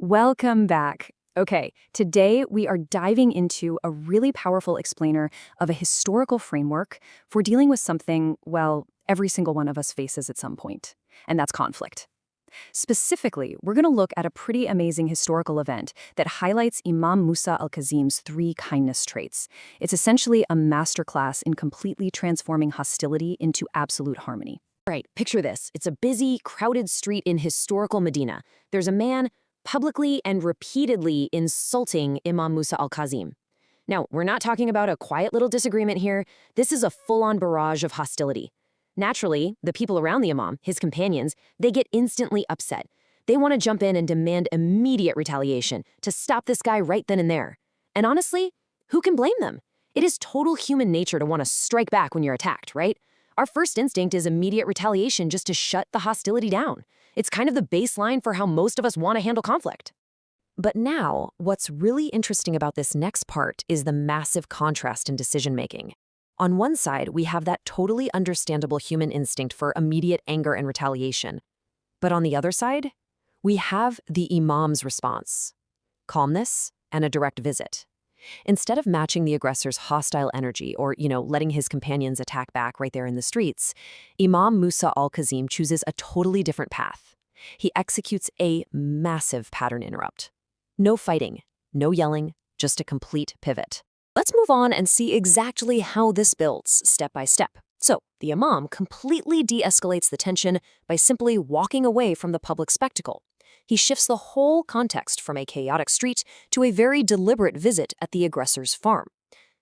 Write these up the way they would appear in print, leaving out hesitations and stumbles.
Welcome back. Okay, today we are diving into a really powerful explainer of a historical framework for dealing with something, well, every single one of us faces at some point, and that's conflict. Specifically, we're going to look at a pretty amazing historical event that highlights Imam Musa al-Kazim's three kindness traits. It's essentially a masterclass in completely transforming hostility into absolute harmony. Right, picture this. It's a busy, crowded street in historical Medina. There's a man publicly and repeatedly insulting Imam Musa al-Kazim. Now, we're not talking about a quiet little disagreement here. This is a full-on barrage of hostility. Naturally, the people around the Imam, his companions, they get instantly upset. They want to jump in and demand immediate retaliation to stop this guy right then and there. And honestly, who can blame them? It is total human nature to want to strike back when you're attacked, right? Our first instinct is immediate retaliation just to shut the hostility down. It's kind of the baseline for how most of us want to handle conflict. But now, what's really interesting about this next part is the massive contrast in decision-making. On one side, we have that totally understandable human instinct for immediate anger and retaliation. But on the other side, we have the Imam's response: calmness and a direct visit. Instead of matching the aggressor's hostile energy or, letting his companions attack back right there in the streets, Imam Musa al-Kazim chooses a totally different path. He executes a massive pattern interrupt. No fighting, no yelling, just a complete pivot. Let's move on and see exactly how this builds step by step. So, the Imam completely de-escalates the tension by simply walking away from the public spectacle. He shifts the whole context from a chaotic street to a very deliberate visit at the aggressor's farm.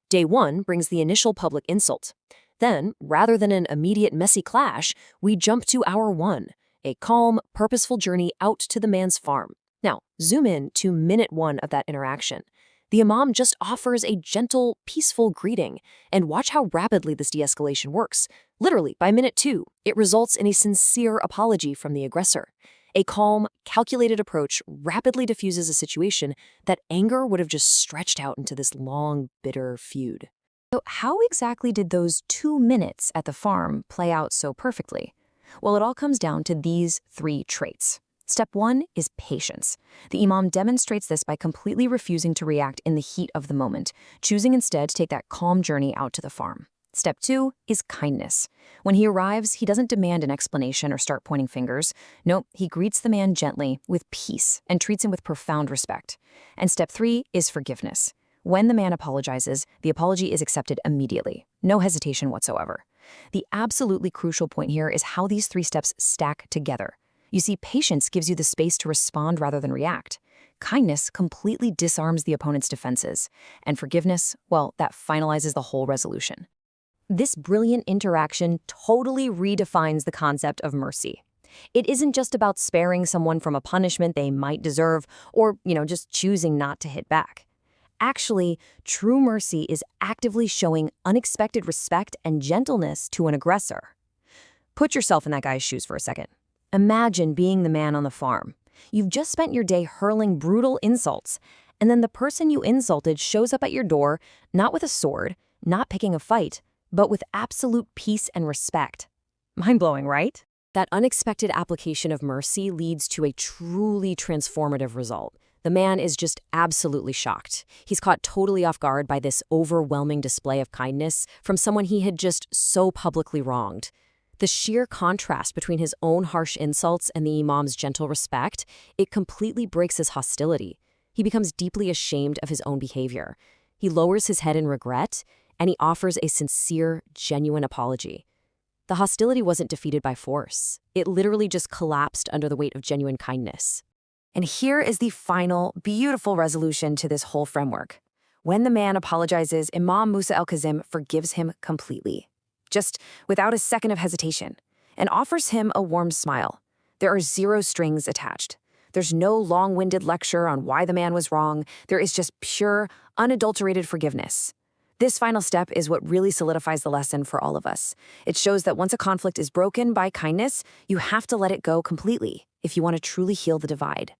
Day one brings the initial public insult. Then, rather than an immediate messy clash, we jump to hour one, a calm, purposeful journey out to the man's farm. Now, zoom in to minute one of that interaction. The Imam just offers a gentle, peaceful greeting, and watch how rapidly this de-escalation works. Literally, by minute two, it results in a sincere apology from the aggressor. A calm, calculated approach rapidly diffuses a situation that anger would have just stretched out into this long, bitter feud. So how exactly did those 2 minutes at the farm play out so perfectly? Well, it all comes down to these three traits. Step one is patience. The Imam demonstrates this by completely refusing to react in the heat of the moment, choosing instead to take that calm journey out to the farm. Step two is kindness. When he arrives, he doesn't demand an explanation or start pointing fingers. Nope, he greets the man gently, with peace, and treats him with profound respect. And step three is forgiveness. When the man apologizes, the apology is accepted immediately. No hesitation whatsoever. The absolutely crucial point here is how these three steps stack together. You see, patience gives you the space to respond rather than react. Kindness completely disarms the opponent's defenses. And forgiveness, well, that finalizes the whole resolution. This brilliant interaction totally redefines the concept of mercy. It isn't just about sparing someone from a punishment they might deserve or, just choosing not to hit back. Actually, true mercy is actively showing unexpected respect and gentleness to an aggressor. Put yourself in that guy's shoes for a second. Imagine being the man on the farm. You've just spent your day hurling brutal insults, and then the person you insulted shows up at your door, not with a sword, not picking a fight, but with absolute peace and respect. Mind-blowing, right? That unexpected application of mercy leads to a truly transformative result. The man is just absolutely shocked. He's caught totally off guard by this overwhelming display of kindness from someone he had just so publicly wronged. The sheer contrast between his own harsh insults and the Imam's gentle respect, it completely breaks his hostility. He becomes deeply ashamed of his own behavior. He lowers his head in regret, and he offers a sincere, genuine apology. The hostility wasn't defeated by force. It literally just collapsed under the weight of genuine kindness. And here is the final, beautiful resolution to this whole framework. When the man apologizes, Imam Musa al-Kazim forgives him completely, just without a second of hesitation, and offers him a warm smile. There are zero strings attached. There's no long-winded lecture on why the man was wrong. There is just pure, unadulterated forgiveness. This final step is what really solidifies the lesson for all of us. It shows that once a conflict is broken by kindness, you have to let it go completely if you want to truly heal the divide.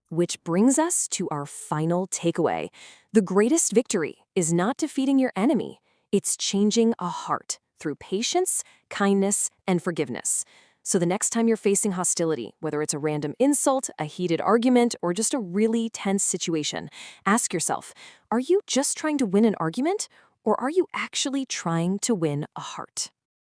Which brings us to our final takeaway. The greatest victory is not defeating your enemy. It's changing a heart through patience, kindness, and forgiveness. So the next time you're facing hostility, whether it's a random insult, a heated argument, or just a really tense situation, ask yourself, are you just trying to win an argument, or are you actually trying to win a heart?